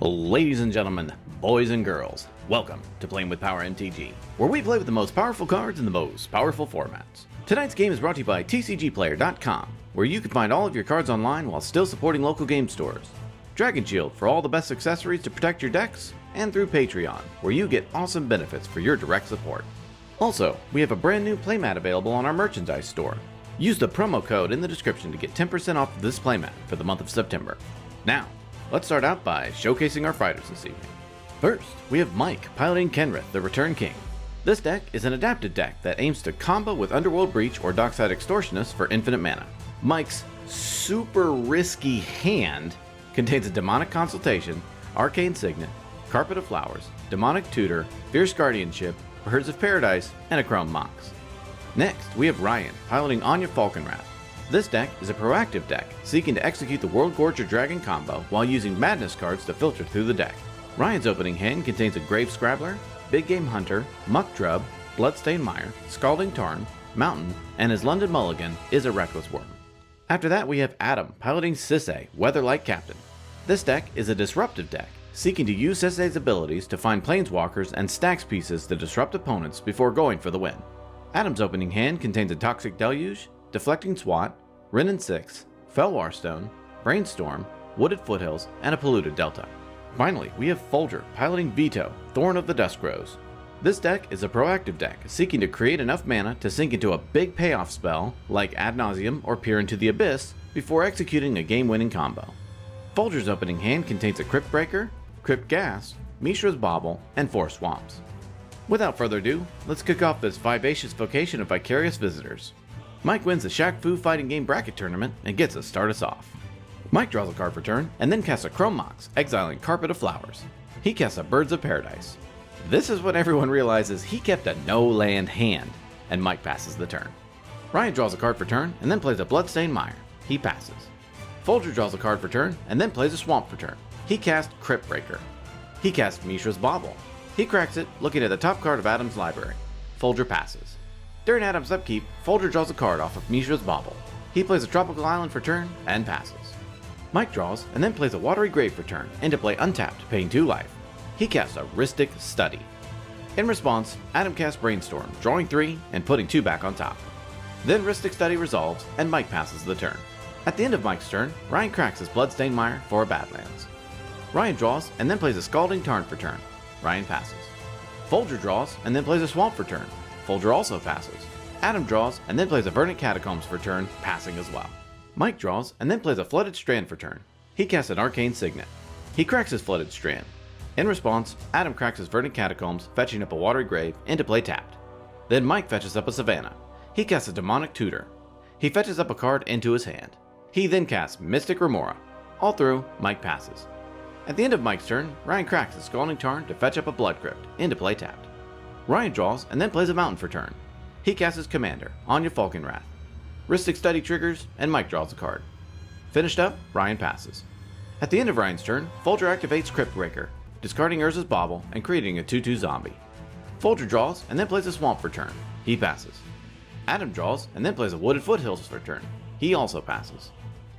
Ladies and gentlemen, boys and girls, welcome to Playing with Power MTG, where we play with the most powerful cards in the most powerful formats. Tonight's game is brought to you by TCGplayer.com, where you can find all of your cards online while still supporting local game stores. Dragon Shield for all the best accessories to protect your decks, and through Patreon, where you get awesome benefits for your direct support. Also, we have a brand new playmat available on our merchandise store. Use the promo code in the description to get 10% off of this playmat for the month of September. Now, let's start out by showcasing our fighters this evening. First, we have Mike piloting Kenrith, the Return King. This deck is an adapted deck that aims to combo with Underworld Breach or Dockside Extortionist for infinite mana. Mike's super risky hand contains a Demonic Consultation, Arcane Signet, Carpet of Flowers, Demonic Tutor, Fierce Guardianship, Birds of Paradise, and a Chrome Mox. Next, we have Ryan piloting Anje Falconwrath. This deck is a proactive deck, seeking to execute the World Gorger Dragon combo while using Madness cards to filter through the deck. Ryan's opening hand contains a Grave Scrabbler, Big Game Hunter, Muck Drub, Bloodstained Mire, Scalding Tarn, Mountain, and his London Mulligan is a Reckless Worm. After that, we have Adam piloting Sisay, Weatherlight Captain. This deck is a disruptive deck, seeking to use Sisay's abilities to find planeswalkers and stax pieces to disrupt opponents before going for the win. Adam's opening hand contains a Toxic Deluge, Deflecting Swat, Wrenn 6, Felwar Stone, Brainstorm, Wooded Foothills, and a Polluted Delta. Finally, we have Folger piloting Vito, Thorn of the Dusk Rose. This deck is a proactive deck, seeking to create enough mana to sink into a big payoff spell like Ad Nauseam or Peer into the Abyss before executing a game-winning combo. Folger's opening hand contains a Crypt Breaker, Crypt Gas, Mishra's Bauble, and 4 Swamps. Without further ado, let's kick off this vivacious vocation of vicarious visitors. Mike wins the Shaq Fu Fighting Game Bracket Tournament and gets to start us off. Mike draws a card for turn and then casts a Chrome Mox, exiling Carpet of Flowers. He casts a Birds of Paradise. This is when everyone realizes he kept a no-land hand, and Mike passes the turn. Ryan draws a card for turn and then plays a Bloodstained Mire. He passes. Folger draws a card for turn and then plays a Swamp for turn. He casts Crypt Breaker. He casts Mishra's Bauble. He cracks it, looking at the top card of Adam's library. Folger passes. During Adam's upkeep, Folger draws a card off of Mishra's Bauble. He plays a Tropical Island for turn and passes. Mike draws and then plays a Watery Grave for turn, into play untapped, paying 2 life. He casts a Rhystic Study. In response, Adam casts Brainstorm, drawing 3 and putting 2 back on top. Then Rhystic Study resolves and Mike passes the turn. At the end of Mike's turn, Ryan cracks his Bloodstained Mire for a Badlands. Ryan draws and then plays a Scalding Tarn for turn. Ryan passes. Folger draws and then plays a Swamp for turn. Folger also passes. Adam draws and then plays a Verdant Catacombs for turn, passing as well. Mike draws and then plays a Flooded Strand for turn. He casts an Arcane Signet. He cracks his Flooded Strand. In response, Adam cracks his Verdant Catacombs, fetching up a Watery Grave, into play tapped. Then Mike fetches up a Savannah. He casts a Demonic Tutor. He fetches up a card into his hand. He then casts Mystic Remora. All through, Mike passes. At the end of Mike's turn, Ryan cracks his Scalding Tarn to fetch up a Blood Crypt, into play tapped. Ryan draws and then plays a Mountain for turn. He casts his Commander, Anje Falconwrath. Rhystic Study triggers, and Mike draws a card. Finished up, Ryan passes. At the end of Ryan's turn, Folger activates Crypt Breaker, discarding Urza's Bauble and creating a 2/2 zombie. Folger draws and then plays a Swamp for turn. He passes. Adam draws and then plays a Wooded Foothills for turn. He also passes.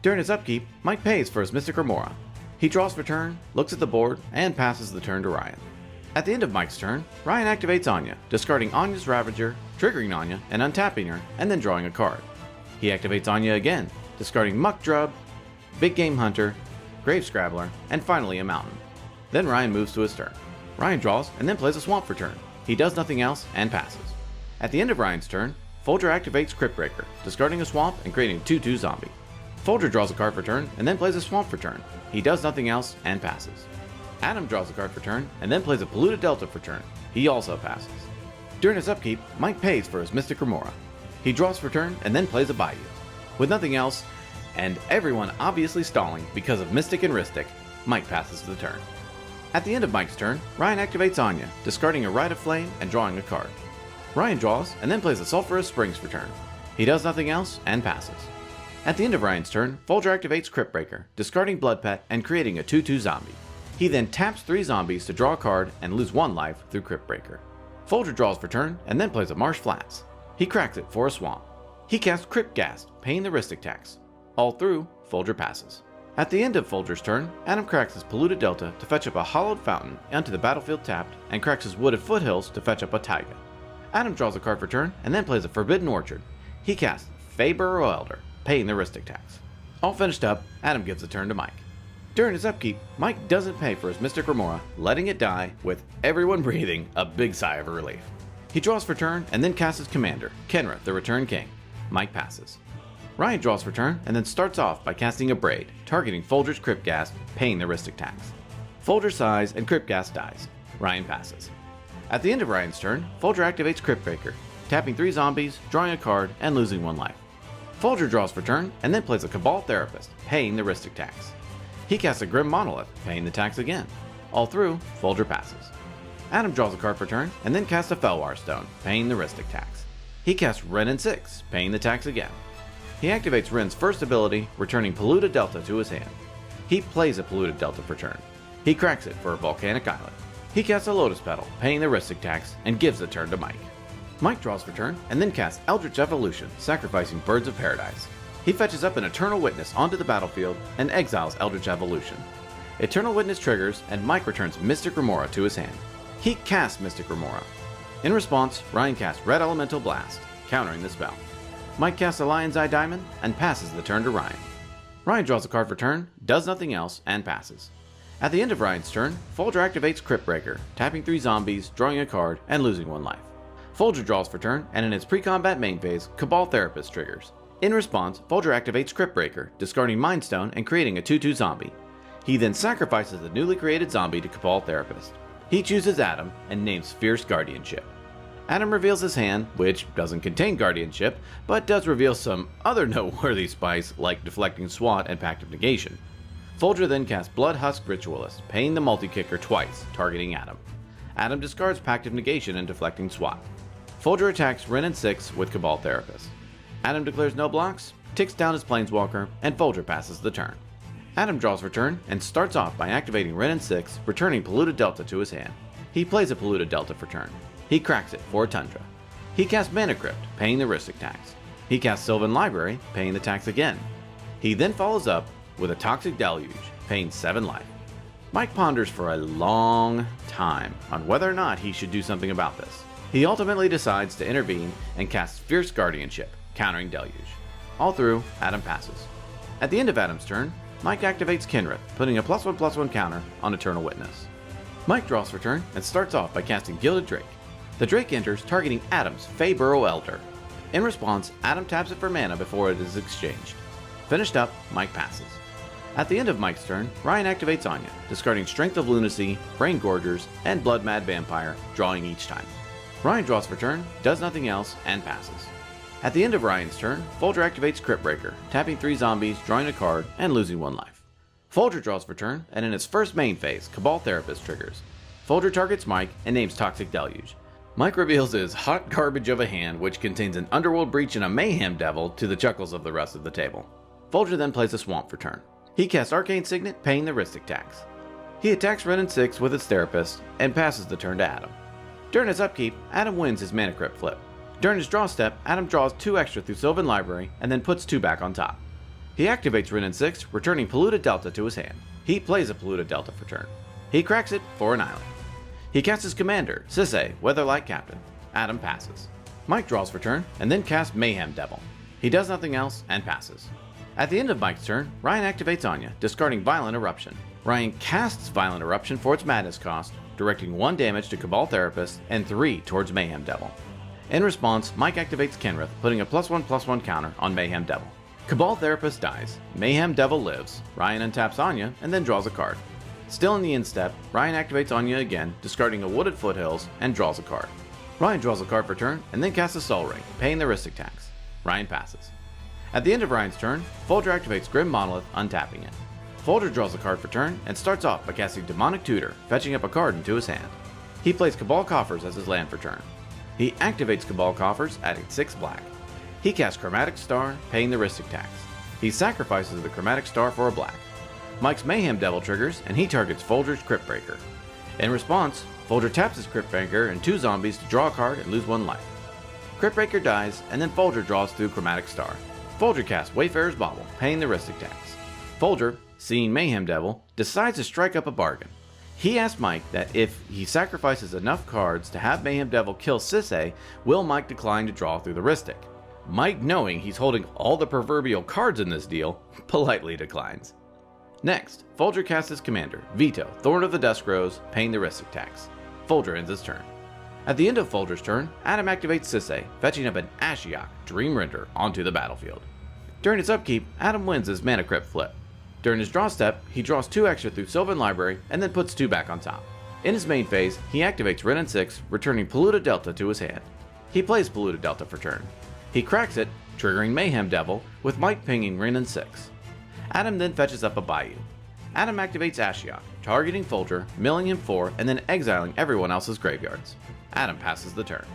During his upkeep, Mike pays for his Mystic Remora. He draws for turn, looks at the board, and passes the turn to Ryan. At the end of Mike's turn, Ryan activates Anja, discarding Anja's Ravager, triggering Anja and untapping her, and then drawing a card. He activates Anja again, discarding Muck Drub, Big Game Hunter, Grave Scrabbler, and finally a Mountain. Then Ryan moves to his turn. Ryan draws and then plays a Swamp for turn. He does nothing else and passes. At the end of Ryan's turn, Folger activates Crypt Breaker, discarding a Swamp and creating a 2/2 zombie. Folger draws a card for turn and then plays a Swamp for turn. He does nothing else and passes. Adam draws a card for turn and then plays a Polluted Delta for turn. He also passes. During his upkeep, Mike pays for his Mystic Remora. He draws for turn and then plays a Bayou. With nothing else, and everyone obviously stalling because of Mystic and Rhystic, Mike passes the turn. At the end of Mike's turn, Ryan activates Anja, discarding a Rite of Flame and drawing a card. Ryan draws and then plays a Sulphurous Springs for turn. He does nothing else and passes. At the end of Ryan's turn, Folger activates Crypt Breaker, discarding Blood Pet and creating a 2/2 zombie. He then taps 3 zombies to draw a card and lose 1 life through Crypt Breaker. Folger draws for turn and then plays a Marsh Flats. He cracks it for a Swamp. He casts Crypt Ghast, paying the Rhystic tax. All through, Folger passes. At the end of Folger's turn, Adam cracks his Polluted Delta to fetch up a hollowed fountain onto the battlefield tapped, and cracks his Wooded Foothills to fetch up a taiga. Adam draws a card for turn, and then plays a Forbidden Orchard. He casts Fey Burrow Elder, paying the Rhystic tax. All finished up, Adam gives the turn to Mike. During his upkeep, Mike doesn't pay for his Mystic Remora, letting it die, with everyone breathing a big sigh of relief. He draws for turn, and then casts his commander, Kenrith, the Return King. Mike passes. Ryan draws for turn, and then starts off by casting a Braid, targeting Folger's Cryptghast, paying the Rhystic tax. Folger sighs, and Cryptghast dies. Ryan passes. At the end of Ryan's turn, Folger activates Cryptbreaker, tapping 3 zombies, drawing a card, and losing 1 life. Folger draws for turn, and then plays a Cabal Therapist, paying the Rhystic tax. He casts a Grim Monolith, paying the tax again. All through, Folger passes. Adam draws a card for turn, and then casts a Felwar Stone, paying the Rhystic tax. He casts Wrenn and 6, paying the tax again. He activates Wrenn's first ability, returning Polluted Delta to his hand. He plays a Polluted Delta for turn. He cracks it for a Volcanic Island. He casts a Lotus Petal, paying the Rhystic tax, and gives the turn to Mike. Mike draws for turn, and then casts Eldritch Evolution, sacrificing Birds of Paradise. He fetches up an Eternal Witness onto the battlefield, and exiles Eldritch Evolution. Eternal Witness triggers, and Mike returns Mystic Remora to his hand. He casts Mystic Remora. In response, Ryan casts Red Elemental Blast, countering the spell. Mike casts a Lion's Eye Diamond, and passes the turn to Ryan. Ryan draws a card for turn, does nothing else, and passes. At the end of Ryan's turn, Folger activates Cryptbreaker, tapping 3 zombies, drawing a card, and losing 1 life. Folger draws for turn, and in its pre-combat main phase, Cabal Therapist triggers. In response, Folger activates Cryptbreaker, discarding Mind Stone and creating a 2/2 zombie. He then sacrifices the newly created zombie to Cabal Therapist. He chooses Adam and names Fierce Guardianship. Adam reveals his hand, which doesn't contain Guardianship, but does reveal some other noteworthy spice like Deflecting Swat and Pact of Negation. Folger then casts Blood Husk Ritualist, paying the multi-kicker twice, targeting Adam. Adam discards Pact of Negation and Deflecting Swat. Folger attacks Wrenn and 6 with Cabal Therapist. Adam declares no blocks, ticks down his Planeswalker, and Folger passes the turn. Adam draws for turn, and starts off by activating Wrenn and 6, returning Polluted Delta to his hand. He plays a Polluted Delta for turn. He cracks it for a Tundra. He casts Mana Crypt, paying the Rhystic tax. He casts Sylvan Library, paying the tax again. He then follows up with a Toxic Deluge, paying 7 life. Mike ponders for a long time on whether or not he should do something about this. He ultimately decides to intervene and casts Fierce Guardianship, countering Deluge. All through, Adam passes. At the end of Adam's turn, Mike activates Kenrith, putting a +1/+1 counter on Eternal Witness. Mike draws for turn and starts off by casting Gilded Drake. The Drake enters, targeting Adam's Fey Burrow Elder. In response, Adam taps it for mana before it is exchanged. Finished up, Mike passes. At the end of Mike's turn, Ryan activates Anje, discarding Strength of Lunacy, Brain Gorgers, and Blood Mad Vampire, drawing each time. Ryan draws for turn, does nothing else, and passes. At the end of Ryan's turn, Folger activates Cryptbreaker, tapping 3 zombies, drawing a card, and losing 1 life. Folger draws for turn, and in its first main phase, Cabal Therapist triggers. Folger targets Mike and names Toxic Deluge. Mike reveals his hot garbage of a hand, which contains an Underworld Breach and a Mayhem Devil, to the chuckles of the rest of the table. Folger then plays a Swamp for turn. He casts Arcane Signet, paying the Rhystic tax. He attacks Wrenn and 6 with its Therapist, and passes the turn to Adam. During his upkeep, Adam wins his Mana Crypt flip. During his draw step, Adam draws 2 extra through Sylvan Library, and then puts 2 back on top. He activates Wrenn and 6, returning Polluted Delta to his hand. He plays a Polluted Delta for turn. He cracks it for an island. He casts his commander, Sisay, Weatherlight Captain. Adam passes. Mike draws for turn, and then casts Mayhem Devil. He does nothing else, and passes. At the end of Mike's turn, Ryan activates Anje, discarding Violent Eruption. Ryan casts Violent Eruption for its madness cost, directing 1 damage to Cabal Therapist and 3 towards Mayhem Devil. In response, Mike activates Kenrith, putting a +1/+1 counter on Mayhem Devil. Cabal Therapist dies, Mayhem Devil lives, Ryan untaps Anje, and then draws a card. Still in the end step, Ryan activates Anje again, discarding a Wooded Foothills, and draws a card. Ryan draws a card for turn, and then casts a Soul Ring, paying the Rhystic tax. Ryan passes. At the end of Ryan's turn, Folger activates Grim Monolith, untapping it. Folger draws a card for turn, and starts off by casting Demonic Tutor, fetching up a card into his hand. He plays Cabal Coffers as his land for turn. He activates Cabal Coffers, adding 6 black. He casts Chromatic Star, paying the Rhystic tax. He sacrifices the Chromatic Star for a black. Mike's Mayhem Devil triggers, and he targets Folger's Cryptbreaker. In response, Folger taps his Cryptbreaker and 2 zombies to draw a card and lose 1 life. Cryptbreaker dies, and then Folger draws through Chromatic Star. Folger casts Wayfarer's Bauble, paying the Rhystic tax. Folger seeing Mayhem Devil, decides to strike up a bargain. He asks Mike that if he sacrifices enough cards to have Mayhem Devil kill Sisay, will Mike decline to draw through the Rhystic. Mike, knowing he's holding all the proverbial cards in this deal, politely declines. Next, Folger casts his commander, Vito, Thorn of the Dusk Rose, paying the Rhystic tax. Folger ends his turn. At the end of Folger's turn, Adam activates Sisay, fetching up an Ashiok, Dream Render, onto the battlefield. During its upkeep, Adam wins his Mana Crypt flip. During his draw step, he draws 2 extra through Sylvan Library and then puts 2 back on top. In his main phase, he activates Wrenn and 6, returning Polluted Delta to his hand. He plays Polluted Delta for turn. He cracks it, triggering Mayhem Devil, with Mike pinging Wrenn and 6. Adam then fetches up a Bayou. Adam activates Ashiok, targeting Folger, milling him 4, and then exiling everyone else's graveyards. Adam passes the turn.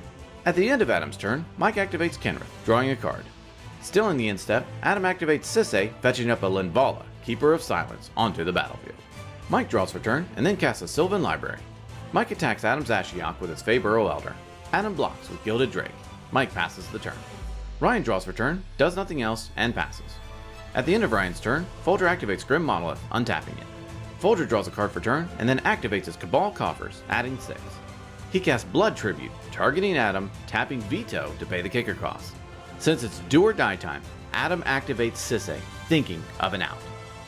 At the end of Adam's turn, Mike activates Kenrith, drawing a card. Still in the end step, Adam activates Sisay, fetching up a Linvala, Keeper of Silence, onto the battlefield. Mike draws for turn, and then casts a Sylvan Library. Mike attacks Adam's Ashiok with his Feyburrow Elder. Adam blocks with Gilded Drake. Mike passes the turn. Ryan draws for turn, does nothing else, and passes. At the end of Ryan's turn, Folger activates Grim Monolith, untapping it. Folger draws a card for turn, and then activates his Cabal Coffers, adding 6. He casts Blood Tribute, targeting Adam, tapping Vito to pay the kicker cost. Since it's do or die time, Adam activates Sisay, thinking of an out.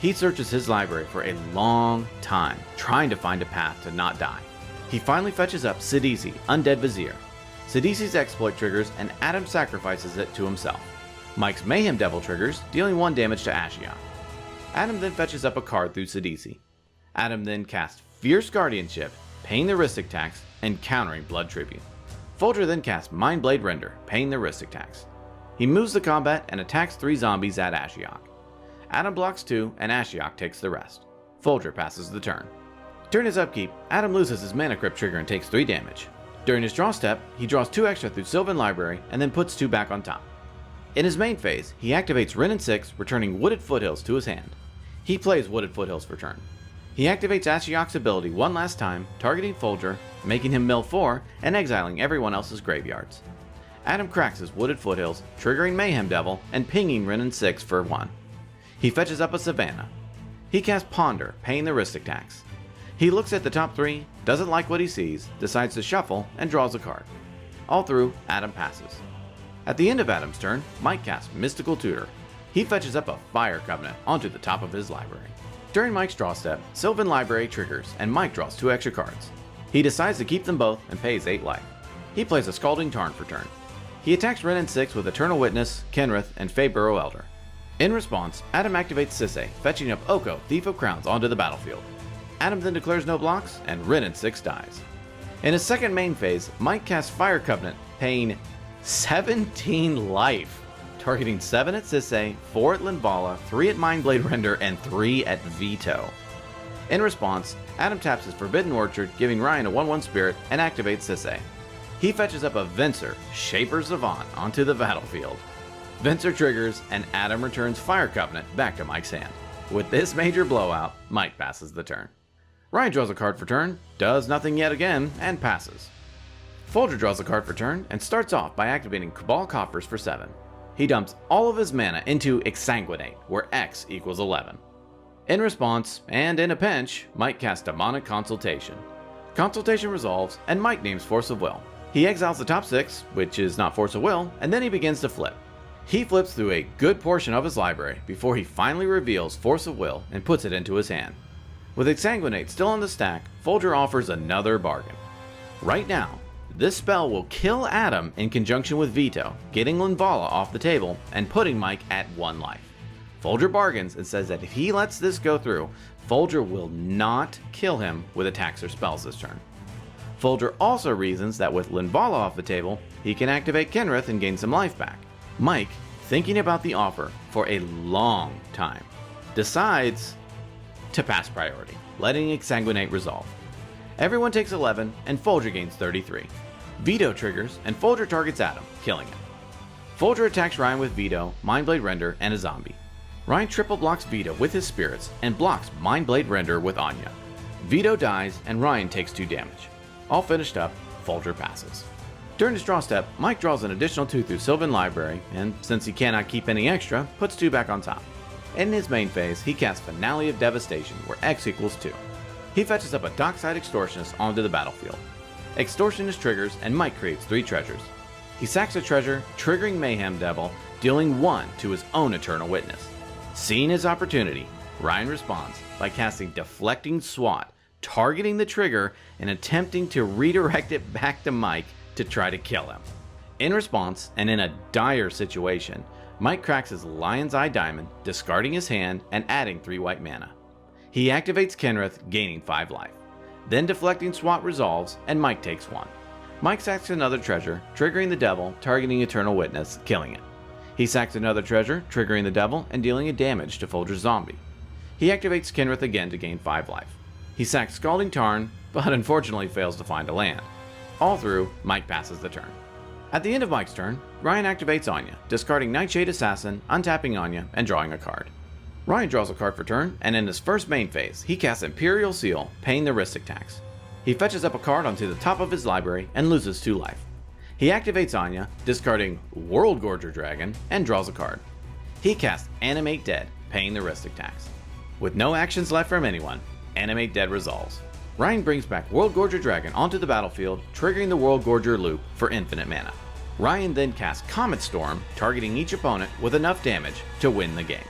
He searches his library for a long time, trying to find a path to not die. He finally fetches up CEDH, Undead Vizier. CEDH's exploit triggers, and Adam sacrifices it to himself. Mike's Mayhem Devil triggers, dealing 1 damage to Ashiok. Adam then fetches up a card through CEDH. Adam then casts Fierce Guardianship, paying the Rhystic tax, and countering Blood Tribute. Folger then casts Mindblade Render, paying the Rhystic tax. He moves the combat and attacks 3 zombies at Ashiok. Adam blocks 2, and Ashiok takes the rest. Folger passes the turn. During his upkeep, Adam loses his Mana Crypt trigger and takes 3 damage. During his draw step, he draws 2 extra through Sylvan Library and then puts 2 back on top. In his main phase, he activates Wrenn and 6, returning Wooded Foothills to his hand. He plays Wooded Foothills for turn. He activates Ashiok's ability one last time, targeting Folger, making him mill 4, and exiling everyone else's graveyards. Adam cracks his Wooded Foothills, triggering Mayhem Devil, and pinging Wrenn and 6 for 1. He fetches up a Savannah. He casts Ponder, paying the Rhystic tax. He looks at the top 3, doesn't like what he sees, decides to shuffle, and draws a card. All through, Adam passes. At the end of Adam's turn, Mike casts Mystical Tutor. He fetches up a Fire Covenant onto the top of his library. During Mike's draw step, Sylvan Library triggers, and Mike draws 2 extra cards. He decides to keep them both and pays 8 life. He plays a Scalding Tarn for turn. He attacks Wrenn and 6 with Eternal Witness, Kenrith, and Feyburrow Elder. In response, Adam activates Sisay, fetching up Oko, Thief of Crowns, onto the battlefield. Adam then declares no blocks, and Wrenn and 6 dies. In his second main phase, Mike casts Fire Covenant, paying 17 life, targeting 7 at Sisay, 4 at Linvala, 3 at Mindblade Render, and 3 at Vito. In response, Adam taps his Forbidden Orchard, giving Ryan a 1/1 spirit, and activates Sisay. He fetches up a Venser, Shaper Savant, onto the battlefield. Venser triggers, and Adam returns Fire Covenant back to Mike's hand. With this major blowout, Mike passes the turn. Ryan draws a card for turn, does nothing yet again, and passes. Folger draws a card for turn, and starts off by activating Cabal Coffers for 7. He dumps all of his mana into Exsanguinate, where X equals 11. In response, and in a pinch, Mike casts Demonic Consultation. Consultation resolves, and Mike names Force of Will. He exiles the top 6, which is not Force of Will, and then he begins to flip. He flips through a good portion of his library before he finally reveals Force of Will and puts it into his hand. With Exsanguinate still on the stack, Folger offers another bargain. Right now, this spell will kill Adam in conjunction with Vito, getting Linvala off the table and putting Mike at 1 life. Folger bargains and says that if he lets this go through, Folger will not kill him with attacks or spells this turn. Folger also reasons that with Linvala off the table, he can activate Kenrith and gain some life back. Mike, thinking about the offer for a long time, decides to pass priority, letting Exsanguinate resolve. Everyone takes 11, and Folger gains 33. Vito triggers, and Folger targets Adam, killing him. Folger attacks Ryan with Vito, Mindblade Render, and a zombie. Ryan triple blocks Vito with his spirits, and blocks Mindblade Render with Anje. Vito dies, and Ryan takes 2 damage. All finished up, Folger passes. During his draw step, Mike draws an additional 2 through Sylvan Library, and since he cannot keep any extra, puts 2 back on top. In his main phase, he casts Finale of Devastation, where X equals 2. He fetches up a Dockside Extortionist onto the battlefield. Extortionist triggers, and Mike creates 3 treasures. He sacks a treasure, triggering Mayhem Devil, dealing 1 to his own Eternal Witness. Seeing his opportunity, Ryan responds by casting Deflecting SWAT, targeting the trigger and attempting to redirect it back to Mike to try to kill him. In response, and in a dire situation, Mike cracks his Lion's Eye Diamond, discarding his hand and adding 3 white mana. He activates Kenrith, gaining 5 life. Then Deflecting SWAT resolves, and Mike takes 1. Mike sacks another treasure, triggering the devil, targeting Eternal Witness, killing it. He sacks another treasure, triggering the devil, and dealing a damage to Folger's zombie. He activates Kenrith again to gain 5 life. He sacks Scalding Tarn, but unfortunately fails to find a land. All through, Mike passes the turn. At the end of Mike's turn, Ryan activates Anje, discarding Nightshade Assassin, untapping Anje, and drawing a card. Ryan draws a card for turn, and in his first main phase, he casts Imperial Seal, paying the Ristic tax. He fetches up a card onto the top of his library and loses 2 life. He activates Anje, discarding World Gorger Dragon, and draws a card. He casts Animate Dead, paying the Ristic tax. With no actions left from anyone, Animate Dead resolves. Ryan brings back World Gorger Dragon onto the battlefield, triggering the World Gorger loop for infinite mana. Ryan then casts Comet Storm, targeting each opponent with enough damage to win the game.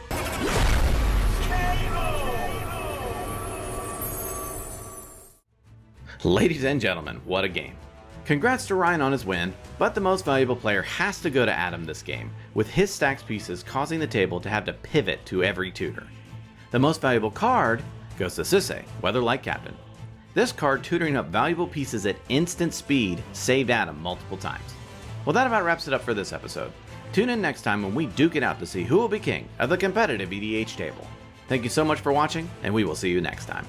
Ladies and gentlemen, what a game. Congrats to Ryan on his win, but the most valuable player has to go to Adam this game, with his stacks pieces causing the table to have to pivot to every tutor. The most valuable card goes to Sisay, Weatherlight Captain. This card tutoring up valuable pieces at instant speed saved Adam multiple times. Well, that about wraps it up for this episode. Tune in next time when we duke it out to see who will be king of the competitive EDH table. Thank you so much for watching, and we will see you next time.